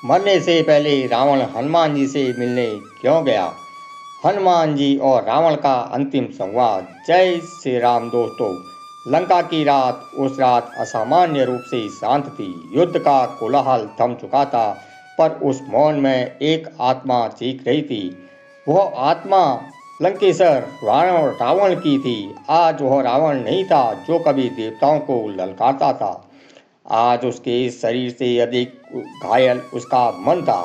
मरने से पहले रावण हनुमान जी से मिलने क्यों गया? हनुमान जी और रावण का अंतिम संवाद। जय श्री राम दोस्तों। लंका की रात उस रात असामान्य रूप से शांत थी। युद्ध का कोलाहल थम चुका था, पर उस मौन में एक आत्मा चीख रही थी। वह आत्मा लंकेश्वर रावण की थी। आज वह रावण नहीं था जो कभी देवताओं को ललकारता था। आज उसके शरीर से अधिक घायल उसका मन था।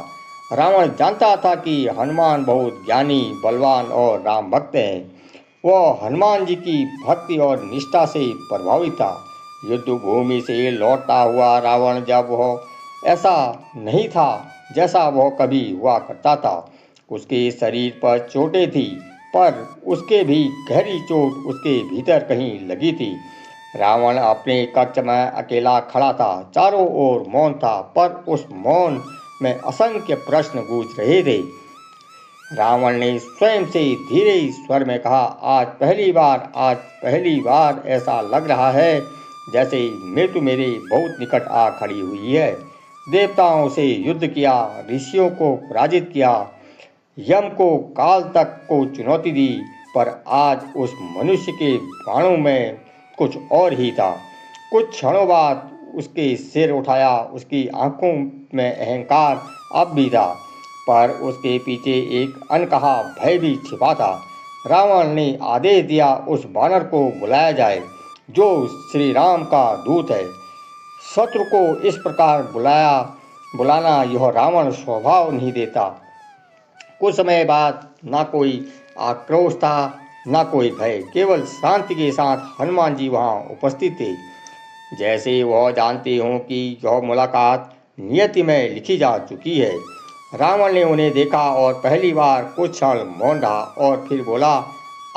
रावण जानता था कि हनुमान बहुत ज्ञानी, बलवान और राम भक्त हैं। वह हनुमान जी की भक्ति और निष्ठा से प्रभावित था। युद्ध भूमि से लौटता हुआ रावण जब वह ऐसा नहीं था जैसा वह कभी हुआ करता था। उसके शरीर पर चोटें थी, पर उसके भी गहरी चोट उसके भीतर कहीं लगी थी। रावण अपने कक्ष में अकेला खड़ा था। चारों ओर मौन था, पर उस मौन में असंख्य प्रश्न गूंज रहे थे। रावण ने स्वयं से धीरे स्वर में कहा, आज पहली बार ऐसा लग रहा है जैसे मृत्यु मेरे बहुत निकट आ खड़ी हुई है। देवताओं से युद्ध किया, ऋषियों को पराजित किया, यम को, काल तक को चुनौती दी, पर आज उस मनुष्य के बाणों में कुछ और ही था। कुछ क्षणों बाद उसके सिर उठाया, उसकी आंखों में अहंकार अब भी था, पर उसके पीछे एक अनकहा भय भी छिपा था। रावण ने आदेश दिया, उस बानर को बुलाया जाए जो श्री राम का दूत है। शत्रु को इस प्रकार बुलाना यह रावण स्वभाव नहीं देता। कुछ समय बाद ना कोई आक्रोश था, ना कोई भय, केवल शांति के साथ हनुमान जी वहां उपस्थित थे, जैसे वह जानते हों कि यह मुलाकात नियति में लिखी जा चुकी है। रावण ने उन्हें देखा और पहली बार कुछ क्षण मौन रहा और फिर बोला,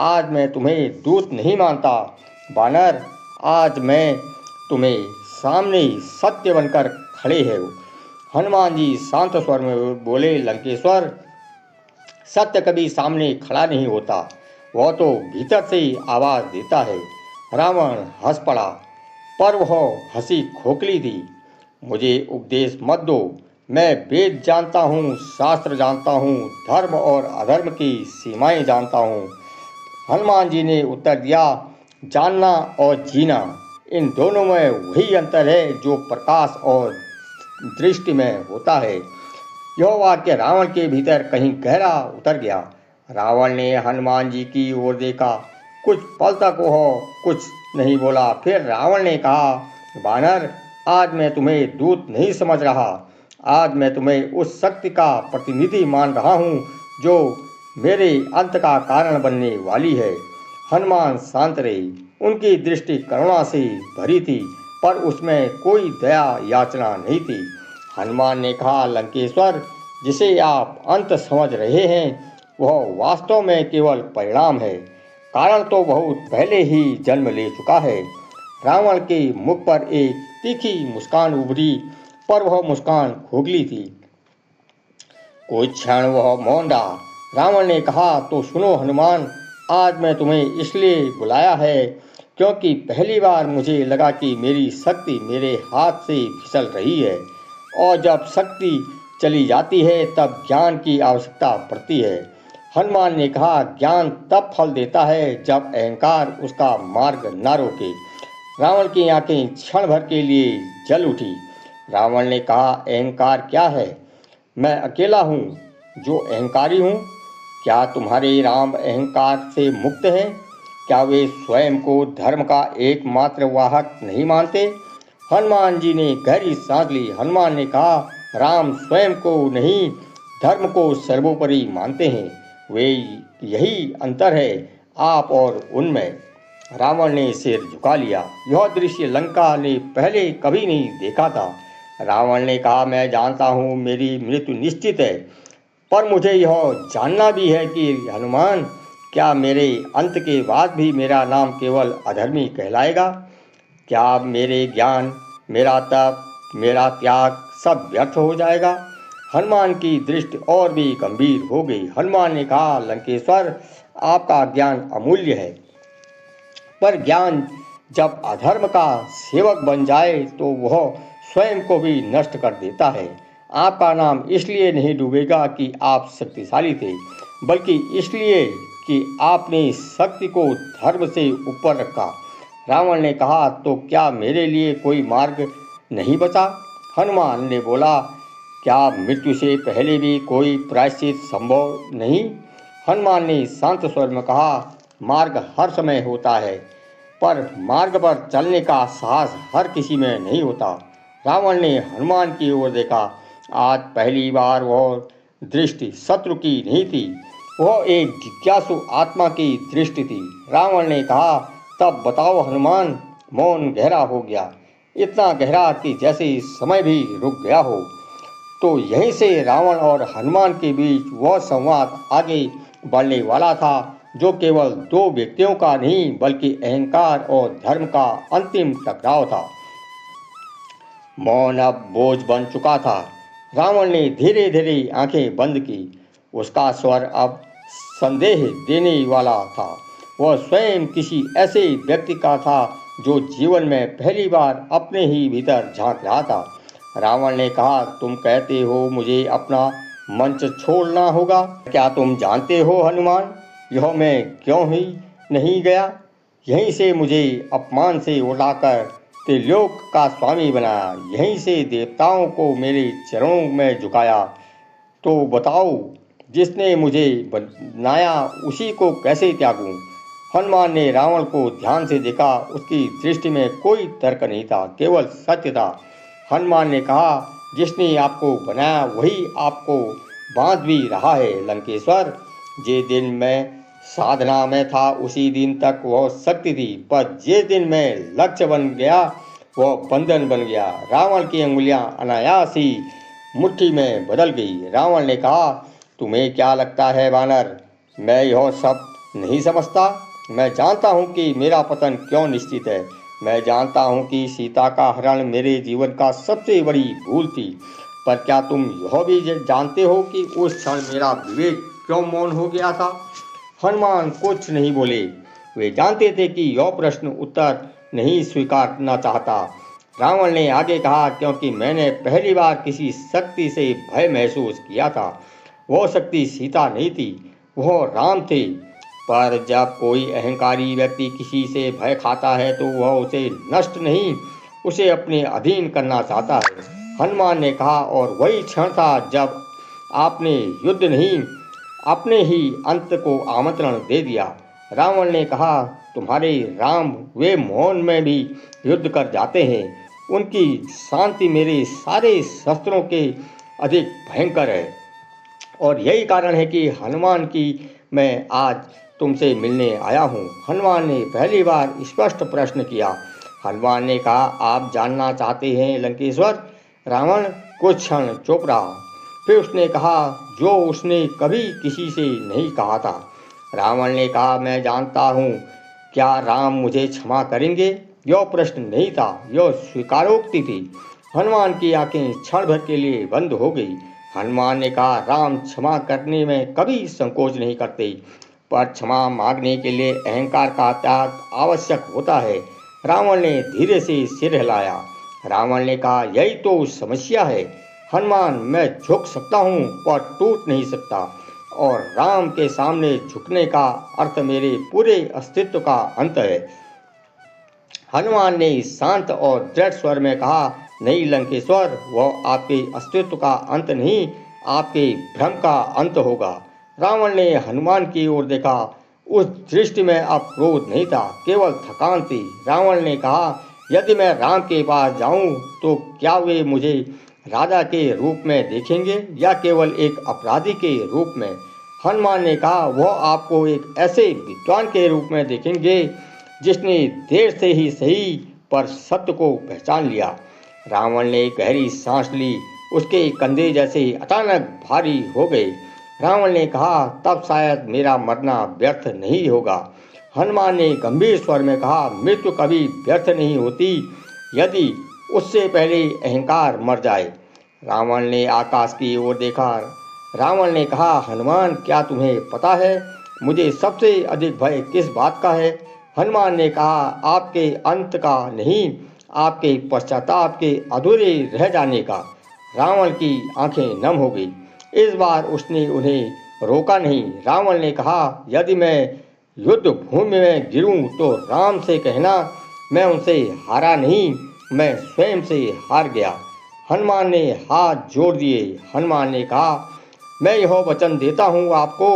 आज मैं तुम्हें दूत नहीं मानता बानर, आज मैं तुम्हें सामने सत्य बनकर खड़े हैं। हनुमान जी शांत स्वर में बोले, लंकेश्वर, सत्य कभी सामने खड़ा नहीं होता, वह तो भीतर से आवाज देता है। रावण हंस पड़ा, पर वह हंसी खोखली थी। मुझे उपदेश मत दो, मैं वेद जानता हूँ, शास्त्र जानता हूँ, धर्म और अधर्म की सीमाएं जानता हूँ। हनुमान जी ने उत्तर दिया, जानना और जीना, इन दोनों में वही अंतर है जो प्रकाश और दृष्टि में होता है। यह वाक्य रावण के भीतर कहीं गहरा उतर गया। रावण ने हनुमान जी की ओर देखा। कुछ पल तक वह कुछ नहीं बोला। फिर रावण ने कहा, बानर, आज मैं तुम्हें दूत नहीं समझ रहा, आज मैं तुम्हें उस शक्ति का प्रतिनिधि मान रहा हूँ जो मेरे अंत का कारण बनने वाली है। हनुमान शांत रहे। उनकी दृष्टि करुणा से भरी थी, पर उसमें कोई दया याचना नहीं थी। हनुमान ने कहा, लंकेश्वर, जिसे आप अंत समझ रहे हैं वह वास्तव में केवल परिणाम है। कारण तो बहुत पहले ही जन्म ले चुका है। रावण के मुख पर एक तीखी मुस्कान उभरी, पर वह मुस्कान खोखली थी। कुछ क्षण वह मौन रहा। रावण ने कहा, तो सुनो हनुमान, आज मैं तुम्हें इसलिए बुलाया है क्योंकि पहली बार मुझे लगा कि मेरी शक्ति मेरे हाथ से फिसल रही है, और जब शक्ति चली जाती है तब ज्ञान की आवश्यकता पड़ती है। हनुमान ने कहा, ज्ञान तब फल देता है जब अहंकार उसका मार्ग न रोके। रावण की आंखें क्षण भर के लिए जल उठी। रावण ने कहा, अहंकार क्या है? मैं अकेला हूँ जो अहंकारी हूँ। क्या तुम्हारे राम अहंकार से मुक्त हैं? क्या वे स्वयं को धर्म का एकमात्र वाहक नहीं मानते? हनुमान जी ने गहरी सांस ली। हनुमान ने कहा, राम स्वयं को नहीं, धर्म को सर्वोपरि मानते हैं। वे यही अंतर है आप और उनमें। रावण ने सिर झुका लिया। यह दृश्य लंका ने पहले कभी नहीं देखा था। रावण ने कहा, मैं जानता हूँ मेरी मृत्यु निश्चित है, पर मुझे यह जानना भी है कि हनुमान, क्या मेरे अंत के बाद भी मेरा नाम केवल अधर्मी कहलाएगा? क्या मेरे ज्ञान, मेरा तप, मेरा त्याग सब व्यर्थ हो जाएगा? हनुमान की दृष्टि और भी गंभीर हो गई। हनुमान ने कहा, लंकेश्वर, आपका ज्ञान अमूल्य है, पर ज्ञान जब अधर्म का सेवक बन जाए तो वह स्वयं को भी नष्ट कर देता है। आपका नाम इसलिए नहीं डूबेगा कि आप शक्तिशाली थे, बल्कि इसलिए कि आपने शक्ति को धर्म से ऊपर रखा। रावण ने कहा, तो क्या मेरे लिए कोई मार्ग नहीं बचा? हनुमान ने बोला, क्या मृत्यु से पहले भी कोई प्रायश्चित संभव नहीं? हनुमान ने शांत स्वर में कहा, मार्ग हर समय होता है, पर मार्ग पर चलने का साहस हर किसी में नहीं होता। रावण ने हनुमान की ओर देखा। आज पहली बार वह दृष्टि शत्रु की नहीं थी, वह एक जिज्ञासु आत्मा की दृष्टि थी। रावण ने कहा, तब बताओ हनुमान। मौन गहरा हो गया, इतना गहरा कि जैसे समय भी रुक गया हो। तो यहीं से रावण और हनुमान के बीच वह संवाद आगे बढ़ने वाला था, जो केवल दो व्यक्तियों का नहीं बल्कि अहंकार और धर्म का अंतिम टकराव था। मौन अब बोझ बन चुका था। रावण ने धीरे धीरे आंखें बंद की। उसका स्वर अब संदेह देने वाला था। वह स्वयं किसी ऐसे व्यक्ति का था जो जीवन में पहली बार अपने ही भीतर झांक रहा था। रावण ने कहा, तुम कहते हो मुझे अपना मंच छोड़ना होगा। क्या तुम जानते हो हनुमान, यह मैं क्यों ही नहीं गया? यहीं से मुझे अपमान से उड़ाकर त्रिलोक का स्वामी बनाया, यहीं से देवताओं को मेरे चरणों में झुकाया। तो बताओ, जिसने मुझे बनाया उसी को कैसे त्यागूं? हनुमान ने रावण को ध्यान से देखा। उसकी दृष्टि में कोई तर्क नहीं था, केवल सत्य था। हनुमान ने कहा, जिसने आपको बनाया वही आपको बांध भी रहा है लंकेश्वर। जे दिन मैं साधना में था उसी दिन तक वह शक्ति थी, पर जिस दिन मैं लक्ष्य बन गया वह बंधन बन गया। रावण की अंगुलियां अनायास ही मुट्ठी में बदल गई। रावण ने कहा, तुम्हें क्या लगता है वानर, मैं यह सब नहीं समझता? मैं जानता हूँ कि मेरा पतन क्यों निश्चित है। मैं जानता हूँ कि सीता का हरण मेरे जीवन का सबसे बड़ी भूल थी, पर क्या तुम यह भी जानते हो कि उस क्षण मेरा विवेक क्यों मौन हो गया था? हनुमान कुछ नहीं बोले। वे जानते थे कि यह प्रश्न उत्तर नहीं स्वीकारना चाहता। रावण ने आगे कहा, क्योंकि मैंने पहली बार किसी शक्ति से भय महसूस किया था। वह शक्ति सीता नहीं थी, वह राम थे। पर जब कोई अहंकारी व्यक्ति किसी से भय खाता है तो वह उसे नष्ट नहीं, उसे अपने अधीन करना चाहता है। हनुमान ने कहा, और वही क्षण था जब आपने युद्ध नहीं अपने ही अंत को आमंत्रण दे दिया। रावण ने कहा, तुम्हारे राम वे मौन में भी युद्ध कर जाते हैं। उनकी शांति मेरे सारे शस्त्रों के अधिक भयंकर है, और यही कारण है कि हनुमान की मैं आज तुमसे मिलने आया हूँ। हनुमान ने पहली बार स्पष्ट प्रश्न किया। हनुमान ने कहा, आप जानना चाहते हैं लंकेश्वर? रावण कुछ क्षण चुप रहा, फिर उसने कहा जो उसने कभी किसी से नहीं कहा था। रावण ने कहा, मैं जानता हूँ। क्या राम मुझे क्षमा करेंगे? यह प्रश्न नहीं था, यह स्वीकारोक्ति थी। हनुमान की आंखें क्षण भर के लिए बंद हो गई। हनुमान ने कहा, राम क्षमा करने में कभी संकोच नहीं करते, पर क्षमा मांगने के लिए अहंकार का त्याग आवश्यक होता है। रावण ने धीरे से सिर हिलाया। रावण ने कहा, यही तो समस्या है हनुमान, मैं झुक सकता हूँ पर टूट नहीं सकता, और राम के सामने झुकने का अर्थ मेरे पूरे अस्तित्व का अंत है। हनुमान ने शांत और दृढ़ स्वर में कहा, नहीं लंकेश्वर, वह आपके अस्तित्व का अंत नहीं, आपके भ्रम का अंत होगा। रावण ने हनुमान की ओर देखा। उस दृष्टि में अब क्रोध नहीं था, केवल थकान थी। रावण ने कहा, यदि मैं राम के पास जाऊं तो क्या वे मुझे राजा के रूप में देखेंगे या केवल एक अपराधी के रूप में? हनुमान ने कहा, वह आपको एक ऐसे विद्वान के रूप में देखेंगे जिसने देर से ही सही पर सत्य को पहचान लिया। रावण ने गहरी सांस ली। उसके कंधे जैसे अचानक भारी हो गए। रावण ने कहा, तब शायद मेरा मरना व्यर्थ नहीं होगा। हनुमान ने गंभीर स्वर में कहा, मृत्यु कभी व्यर्थ नहीं होती यदि उससे पहले अहंकार मर जाए। रावण ने आकाश की ओर देखा। रावण ने कहा, हनुमान, क्या तुम्हें पता है मुझे सबसे अधिक भय किस बात का है? हनुमान ने कहा, आपके अंत का नहीं, आपके पश्चाताप के अधूरे रह जाने का। रावण की आंखें नम हो गई। इस बार उसने उन्हें रोका नहीं। रावण ने कहा, यदि मैं युद्ध भूमि में गिरूं तो राम से कहना मैं उनसे हारा नहीं, मैं स्वयं से हार गया। हनुमान ने हाथ जोड़ दिए। हनुमान ने कहा, मैं यह वचन देता हूँ आपको,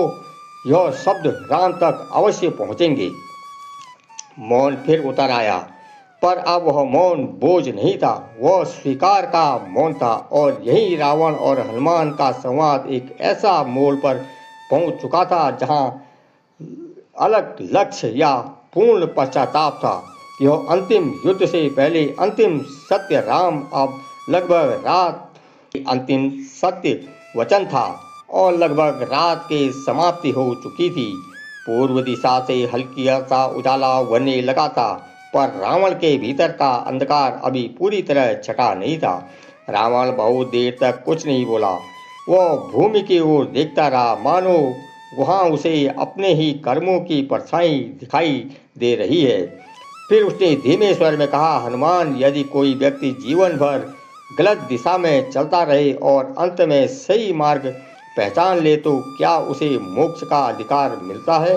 यह शब्द राम तक अवश्य पहुँचेंगे। मौन फिर उतर आया, पर अब वह मौन बोझ नहीं था, वह स्वीकार का मौन था। और यही रावण और हनुमान का संवाद एक ऐसा मोड़ पर पहुंच चुका था जहां अलग लक्ष्य या पूर्ण पश्चाताप था। यह अंतिम युद्ध से पहले अंतिम सत्य राम अब लगभग रात अंतिम सत्य वचन था और लगभग रात की समाप्ति हो चुकी थी। पूर्व दिशा से हल्की सा उजाला उभरने लगा था, पर रावण के भीतर का अंधकार अभी पूरी तरह छटा नहीं था। रावण बहुत देर तक कुछ नहीं बोला। वह भूमि की ओर देखता रहा, मानो वहाँ उसे अपने ही कर्मों की परछाई दिखाई दे रही है। फिर उसने धीमे स्वर में कहा, हनुमान, यदि कोई व्यक्ति जीवन भर गलत दिशा में चलता रहे और अंत में सही मार्ग पहचान ले तो क्या उसे मोक्ष का अधिकार मिलता है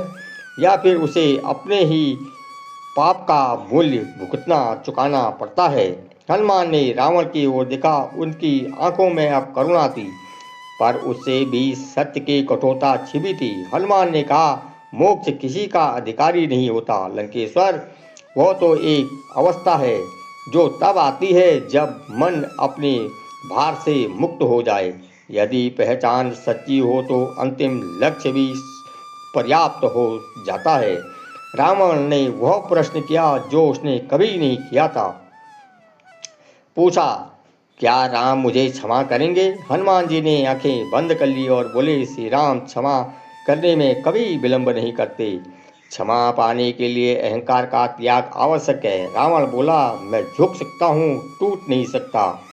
या फिर उसे अपने ही पाप का मूल्य भुगतना चुकाना पड़ता है। हनुमान ने रावण की ओर देखा। उनकी आंखों में अब करुणा थी, पर उससे भी सत्य की कठोरता छिपी थी। हनुमान ने कहा, मोक्ष किसी का अधिकारी नहीं होता लंकेश्वर, वह तो एक अवस्था है जो तब आती है जब मन अपने भार से मुक्त हो जाए। यदि पहचान सच्ची हो तो अंतिम लक्ष्य भी पर्याप्त हो जाता है। रावण ने वह प्रश्न किया जो उसने कभी नहीं किया था। पूछा, क्या राम मुझे क्षमा करेंगे? हनुमान जी ने आंखें बंद कर ली और बोले, श्री राम क्षमा करने में कभी विलंब नहीं करते। क्षमा पाने के लिए अहंकार का त्याग आवश्यक है। रावण बोला, मैं झुक सकता हूँ, टूट नहीं सकता।